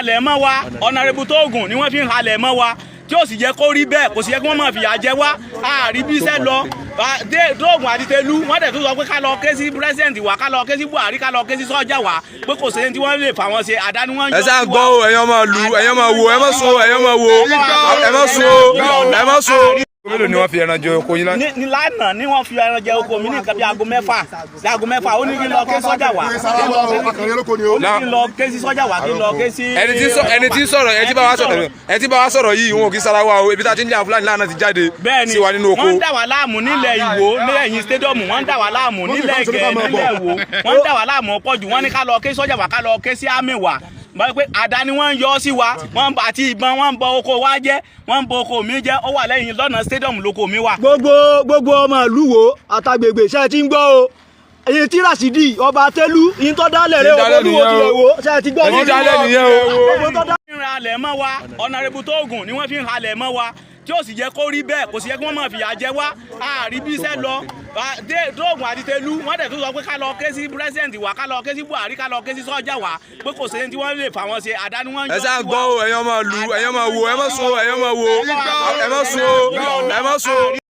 halẹ̀ mọ́ wa Honorable Tóògùn ni wọ́n fi ń halẹ̀ mọ́ wa tí ó sì jẹ́ kó rí bẹ́ẹ̀ kò sì yẹ kí wọ́n máa fìyà jẹ wá àárí bí iṣẹ́ lọ Tóògùn àti Tẹ̀lú wọ́n dẹ̀ tún sọ pé ká lọ ké sí pírẹsidẹ̀ntì wa ká lọ ké sí Buhari ká lọ ké sí sọ́jà wa pé kò sẹ́yìn tí wọ́n lè fà wọ́n ṣe àdá ni wọ́n ń yọ. ẹ sá gbọ́ o ẹ̀yàn máa lu ẹ̀yàn máa wo ẹ má sùn ẹ̀yàn máa wo ẹ má sùn ẹ má sùn. mélòó ni wọ́n fi ẹran jẹ oko yín lánàá. ní lánàá ni wọ́n fi ẹran jẹ oko mi ní nǹkan bí aago mẹ́fà ó ní kí n lọ ké sọ́jà wa kí n lọ ké sí sọ́jà wa kí n lọ ké sí. ẹni tí sọ̀rọ̀ ẹni tí bá wa sọ̀rọ̀ yìí wọn ò kí sára wa o ebi tá a ti ń jà Fúlàní lánàá ti jáde sí wa nínú oko. wọ́n ń dà wá láàmú nílẹ̀ Ìwó lẹ́yìn stadiumu wọ́n ń dà wá láàmú nílẹ̀ Ẹ̀gẹ́ nílẹ̀ Ìwó wọ́n ń dà wá láàmú pọ̀jù wọ́n ní ká lọ ké sọ́jà wa ká lọ ké sí àmì wa báyìí pé àdá ni wọ́n ń yọ sí wa wọ́n àti ìbọn wọ́n ń bọ oko wa jẹ́ wọ́n ń bọ oko mi jẹ́ ó wà lẹ́yìn lọ́nà stadium lóko mi wà. gbogbo ọmọ ìlú Ìwó àtàgbègbè ṣe ti ń gbọ́ o èyí tí Ràṣídì ọba Tẹ́lú yín tó dálẹ̀ rẹ̀ olúwo ti rẹ̀ wò ṣe ti gbọ́ èyí dálẹ̀ nìyẹn o. ń ra halẹ̀ mọ́ wa Honorable Tóògùn ni wọ́n fi ń halẹ̀ mọ́ wa tí ó sì jẹ́ kó rí bẹ́ẹ̀ kò sì yẹ kí wọ́n máa fìyà jẹ wá àárí bí iṣẹ́ lọ Tóògùn àti Tẹ̀lú wọ́n dẹ̀ tún sọ pé ká lọ ké sí pírẹsidẹ̀ntì wa ká lọ ké sí Buhari ká lọ ké sí sọ́jà wa pé kò sẹ́yìn tí wọ́n lè fà wọ́n ṣe àdá ni wọ́n ń yọ. ẹ sá gbọ́ o ẹ̀yàn máa lu ẹ̀yàn máa wo ẹ má sùn ẹ̀yàn máa wo ẹ má sùn ẹ má sùn.